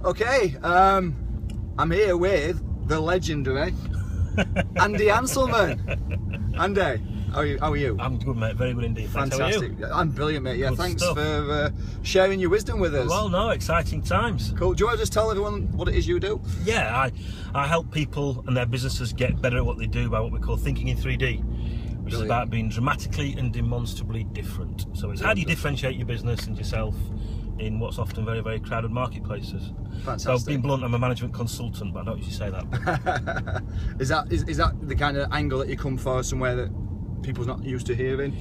Okay, I'm here with the legendary Andy Hanselman. Andy, how are you? I'm good, mate. Very good indeed. Thanks. Fantastic. How are you? I'm brilliant, mate. Yeah, Good thanks stuff. for sharing your wisdom with us. Well, no, exciting times. Cool. Do you want to just tell everyone what it is you do? Yeah, I help people and their businesses get better at what they do by what we call thinking in 3D, which is about being dramatically and demonstrably different. So it's how do you differentiate your business and yourself in what's often very, very crowded marketplaces. Fantastic. So being blunt, I'm a management consultant, but I don't usually say that. Is that the kind of angle that you come for, somewhere that people's not used to hearing?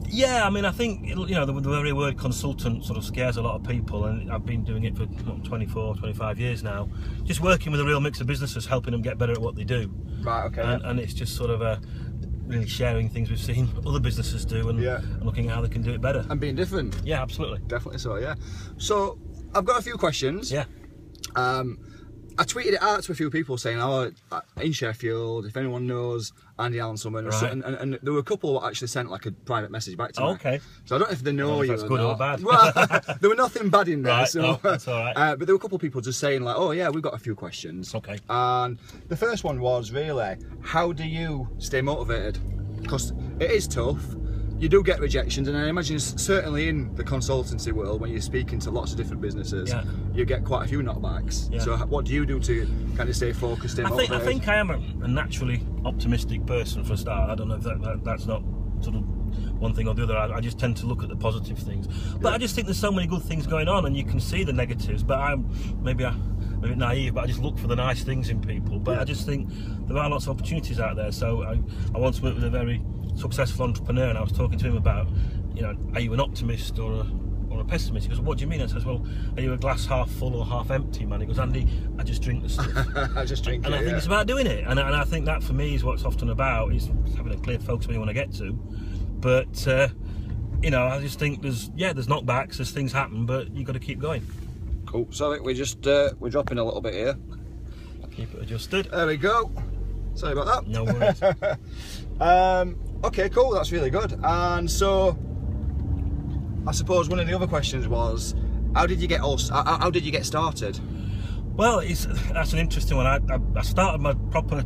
Yeah, I mean, I think, you know, the very word consultant sort of scares a lot of people, and I've been doing it for 24, 25 years now, just working with a real mix of businesses, helping them get better at what they do. Right, okay. And it's just sort of really sharing things we've seen other businesses do and looking at how they can do it better. And being different. Yeah, absolutely. Definitely so, yeah. So, I've got a few questions. Yeah. I tweeted it out to a few people saying, oh, in Sheffield, if anyone knows Andy Hanselman, Right. and there were a couple that actually sent like a private message back to me. Okay. So I don't know if they know you That's or good not. or bad. Well, there were nothing bad in there. Right, so, no, that's all right. But there were a couple of people just saying like, oh yeah, we've got a few questions. Okay. And the first one was really, how do you stay motivated? Because it is tough. You do get rejections, and I imagine certainly in the consultancy world, when you're speaking to lots of different businesses, you get quite a few knockbacks. Yeah. So what do you do to kind of stay focused, stay motivated? I think I am a naturally optimistic person for a start. I don't know if that's not sort of one thing or the other. I just tend to look at the positive things. But I just think there's so many good things going on, and you can see the negatives. But I'm maybe a bit naive, but I just look for the nice things in people. But I just think there are lots of opportunities out there. So I once worked with a very successful entrepreneur, and I was talking to him about, you know, are you an optimist or a pessimist? He goes, what do you mean? I says, well, are you a glass half full or half empty man? He goes, Andy, I just drink the stuff. I just drink and it, I think it's about doing it, and I think that for me is what it's often about, is having a clear focus where you want to get to. But you know, I just think there's knockbacks, there's things happen, but you've got to keep going. Cool. Sorry, we're we're dropping a little bit here. Keep it adjusted. There we go. Sorry about that. No worries. Okay, cool. That's really good. And so, I suppose one of the other questions was, how did you get started? Well, that's an interesting one. I started my proper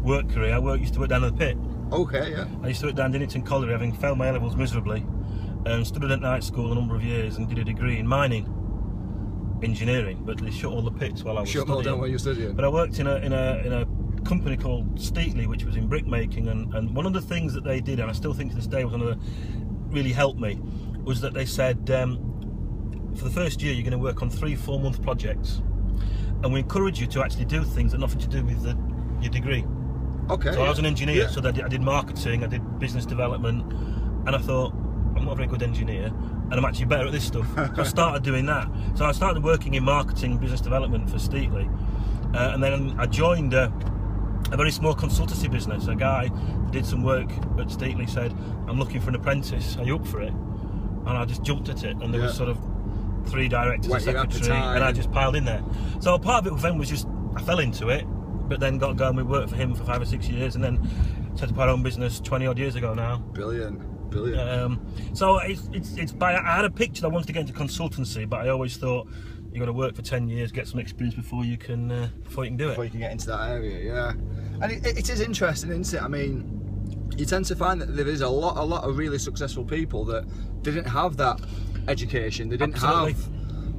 work career. I used to work down in the pit. Okay, yeah. I used to work down Dinnington Colliery, having failed my A-levels miserably, and studied at night school a number of years and did a degree in mining engineering. But they shut all the pits while I was studying. Shut all down while you were studying. But I worked in a company called Steatley, which was in brickmaking, and one of the things that they did, and I still think to this day was one of the really helped me, was that they said for the first year you're going to work on 3-4 month projects, and we encourage you to actually do things that have nothing to do with your degree. Okay. So I was an engineer, so I did marketing, I did business development, and I thought, I'm not a very good engineer, and I'm actually better at this stuff. So I started doing that. So I started working in marketing and business development for Steatley, and then I joined a very small consultancy business. A guy who did some work at Steatley said, I'm looking for an apprentice, are you up for it? And I just jumped at it, and there was sort of 3 directors, a secretary, and I just piled in there. So part of it with them was just, I fell into it, but then got going. We worked for him for 5 or 6 years, and then set up our own business 20 odd years ago now. Brilliant. So it's by, I had a picture that I wanted to get into consultancy, but I always thought you got to work for 10 years, get some experience before you can do it. Before you can get into that area, yeah. And it is interesting, isn't it? I mean, you tend to find that there is a lot of really successful people that didn't have that education. They didn't have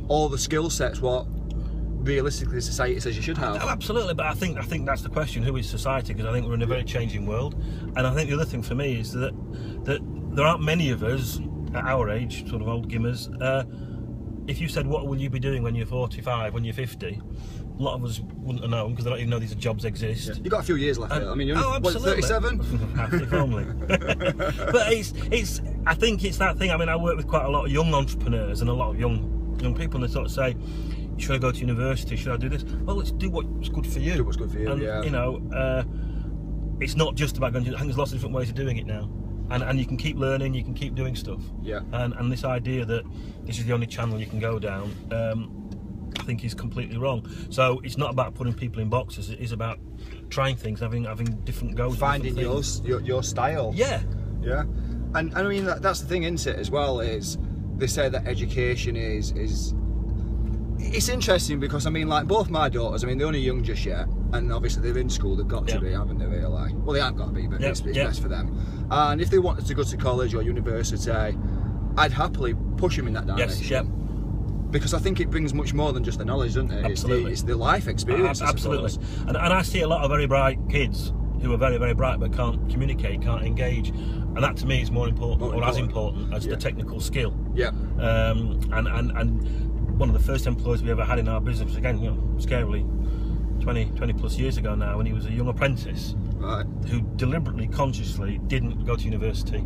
all the skill sets what realistically society says you should have. Oh, absolutely, but I think that's the question: who is society? Because I think we're in a very changing world, and I think the other thing for me is that there aren't many of us at our age, sort of old gimmers. If you said, what will you be doing when you're 45, when you're 50, a lot of us wouldn't have known, because they don't even know these jobs exist. You've got a few years left. I mean, you're what, 37? If only. But I think it's that thing. I mean, I work with quite a lot of young entrepreneurs and a lot of young people, and they sort of say, should I go to university? Should I do this? Well, let's do what's good for you. Do what's good for you, and, yeah. You know, it's not just about going to, I think there's lots of different ways of doing it now. And you can keep learning, you can keep doing stuff. Yeah. And this idea that this is the only channel you can go down, I think is completely wrong. So it's not about putting people in boxes, it is about trying things, having different goals. Finding your style. Yeah. Yeah. And I mean, that's the thing, isn't it, as well, is they say that education is It's interesting because I mean, like both my daughters, I mean, they're only young just yet, and obviously they're in school. They've got to be, haven't they? Really? Well, they haven't got to be, but it's best for them. And if they wanted to go to college or university, I'd happily push them in that direction. Yes, Because I think it brings much more than just the knowledge, doesn't it? Absolutely. It's the life experience. Absolutely. And I see a lot of very bright kids who are very, very bright but can't communicate, can't engage, and that to me is more important, or as important as the technical skill. Yeah. And one of the first employees we ever had in our business, again, you know, scarily 20 plus years ago now, when he was a young apprentice, who deliberately, consciously didn't go to university,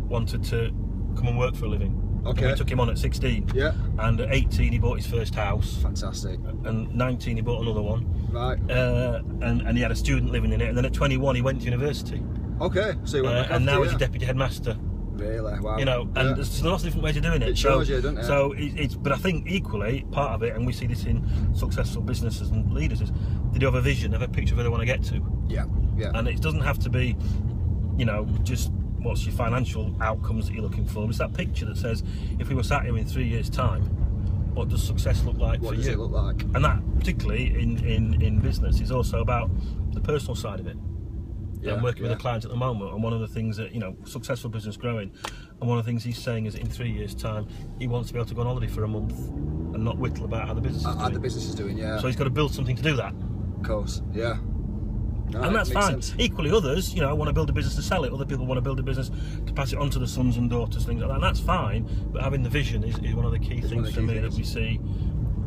wanted to come and work for a living. Okay. And we took him on at 16. Yeah. And at 18 he bought his first house. Fantastic. And 19 he bought another one. Right. And he had a student living in it. And then at 21 he went to university. Okay. So he went and now he's a deputy headmaster. Really? Wow. You know, and there's lots of different ways of doing it. It shows you, doesn't it? So but I think equally part of it, and we see this in successful businesses and leaders, is they do have a vision, have a picture of where they want to get to. Yeah. Yeah. And it doesn't have to be, you know, just what's your financial outcomes that you're looking for. It's that picture that says, if we were sat here in 3 years' time, what does success look like for you? What does it look like? And that, particularly in business, is also about the personal side of it. Yeah, I'm working with a client at the moment, and one of the things that, you know, successful business growing, and one of the things he's saying is that in 3 years' time, he wants to be able to go on holiday for a month and not whittle about how the business is doing. How the business is doing, yeah. So he's got to build something to do that. Of course, yeah. No, and that's fine. Sense. Equally, others, you know, want to build a business to sell it. Other people want to build a business to pass it on to the sons and daughters, things like that. And that's fine. But having the vision is one of the key things for me that we see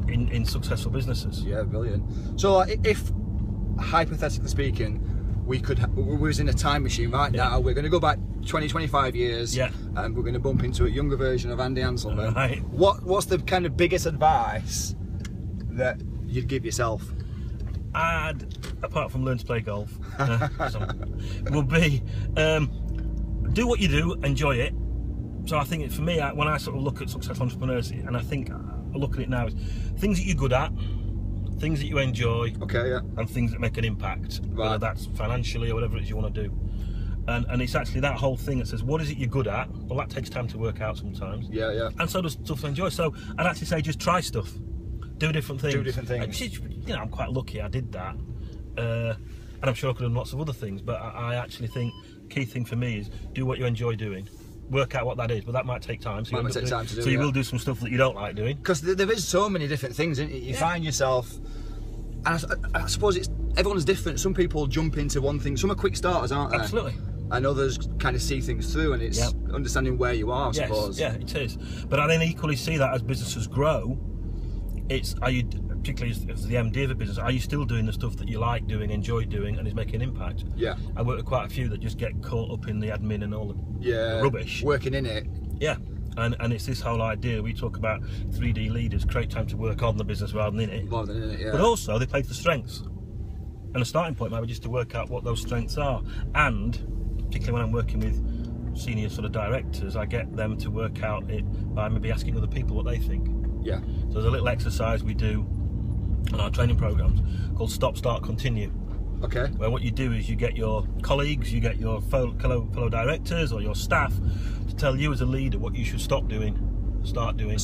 in successful businesses. Yeah, brilliant. So, if hypothetically speaking, we was in a time machine right now, we're going to go back 20, 25 years, and we're going to bump into a younger version of Andy Hanselman. Right. What's the kind of biggest advice that you'd give yourself? Apart from learn to play golf, would be do what you do, enjoy it. So I think for me, when I sort of look at successful entrepreneurs, and I think I look at it now, is things that you're good at, things that you enjoy, and things that make an impact, whether that's financially or whatever it is you want to do. And it's actually that whole thing that says, what is it you're good at? Well, that takes time to work out sometimes. Yeah. And so does stuff to enjoy. So I'd actually say just try stuff. Do different things. You know, I'm quite lucky I did that. And I'm sure I could have done lots of other things, but I actually think key thing for me is do what you enjoy doing. Work out what that is, but that might take time. So you will do some stuff that you don't like doing. Because there is so many different things, isn't it? You find yourself, and I suppose everyone's different. Some people jump into one thing. Some are quick starters, aren't they? Absolutely. And others kind of see things through, and it's understanding where you are, I suppose. Yeah, it is. But I then equally see that as businesses grow, particularly as the MD of a business, are you still doing the stuff that you like doing, enjoy doing, and is making an impact? Yeah. I work with quite a few that just get caught up in the admin and all the rubbish. Working in it. Yeah. And it's this whole idea, we talk about 3D leaders, create time to work on the business rather than in it. Rather than in it, yeah. But also, they play to the strengths. And the starting point might be just to work out what those strengths are. And, particularly when I'm working with senior sort of directors, I get them to work out it by maybe asking other people what they think. Yeah. So there's a little exercise we do on our training programs called Stop, Start, Continue. Okay. Where what you do is you get your colleagues, you get your fellow directors or your staff to tell you as a leader what you should stop doing, start doing,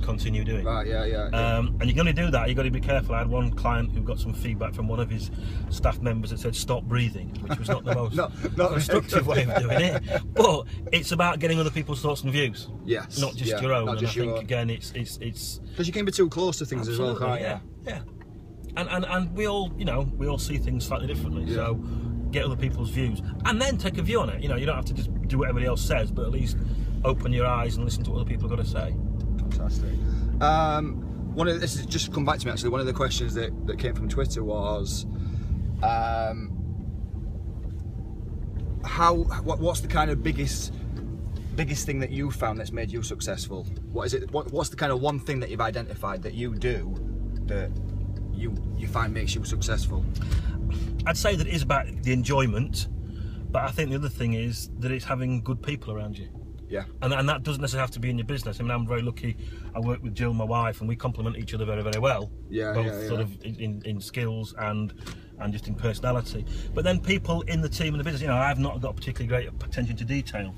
continue doing. Right, yeah. And you're going to do that, you've got to be careful. I had one client who got some feedback from one of his staff members that said stop breathing, which was not the most not constructive way of doing it. But it's about getting other people's thoughts and views. Yes. Not just your own. And I think again it's because you can be too close to things as well, can't you? Yeah. And we all see things slightly differently. Yeah. So get other people's views and then take a view on it. You know, you don't have to just do what everybody else says, but at least open your eyes and listen to what other people have got to say. Fantastic. This has just come back to me actually. One of the questions that came from Twitter was, what's the kind of biggest thing that you found that's made you successful? What is it? What's the kind of one thing that you've identified that you do that you find makes you successful? I'd say that it is about the enjoyment, but I think the other thing is that it's having good people around you. Yeah. And that doesn't necessarily have to be in your business. I mean, I'm very lucky. I work with Jill, my wife, and we complement each other very, very well. Yeah. Both sort of in skills and just in personality. But then people in the team and the business, you know, I've not got particularly great attention to detail.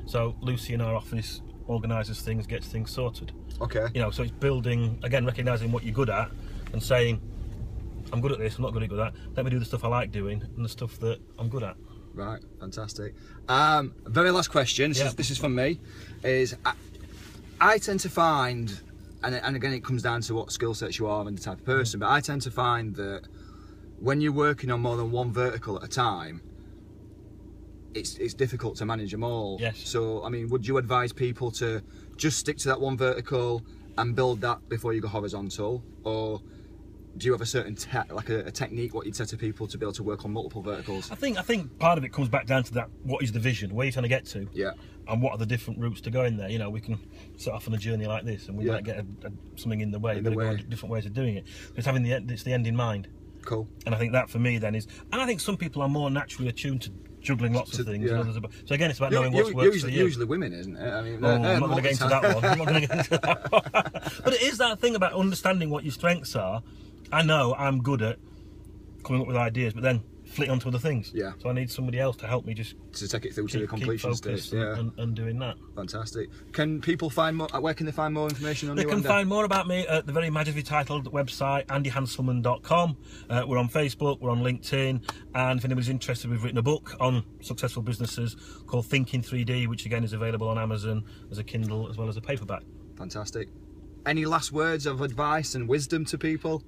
So Lucy in our office organises things, gets things sorted. Okay. You know, so it's building, again, recognising what you're good at and saying, I'm good at this, I'm not good at that. Let me do the stuff I like doing and the stuff that I'm good at. Right, fantastic. Very last question, this is from me, is I tend to find, and again it comes down to what skill sets you are and the type of person, but I tend to find that when you're working on more than one vertical at a time, it's difficult to manage them all. Yes. So, I mean, would you advise people to just stick to that one vertical and build that before you go horizontal? Or do you have a certain a technique what you'd say to people to be able to work on multiple verticals? I think part of it comes back down to that, what is the vision? Where are you trying to get to? Yeah. And what are the different routes to go in there? You know, we can set off on a journey like this and we might get something in the way. We've got to go on different ways of doing it. It's having it's the end in mind. Cool. And I think that for me then is, and I think some people are more naturally attuned to juggling lots of things. Yeah. So again, it's about knowing what works for you. Usually women, isn't it? I mean, I'm not going to get into that one. I'm not going to get into that one. But it is that thing about understanding what your strengths are. I know I'm good at coming up with ideas, but then flitting onto other things. Yeah. So I need somebody else to help me just to take it through to the completion stage. Yeah. And doing that. Fantastic. Can people find more? Where can they find more information on you? They can find more about me at the very magically titled website andyhanselman.com. We're on Facebook, we're on LinkedIn, and if anybody's interested, we've written a book on successful businesses called Thinking 3D, which again is available on Amazon as a Kindle as well as a paperback. Fantastic. Any last words of advice and wisdom to people?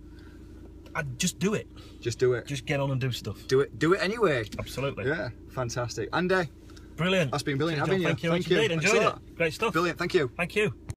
Just do it. Just do it. Just get on and do stuff. Do it anyway. Absolutely. Yeah, fantastic. Andy, brilliant. That's been brilliant Cheers, having you. Thank you. Enjoyed it. Great stuff. Brilliant. Thank you. Thank you.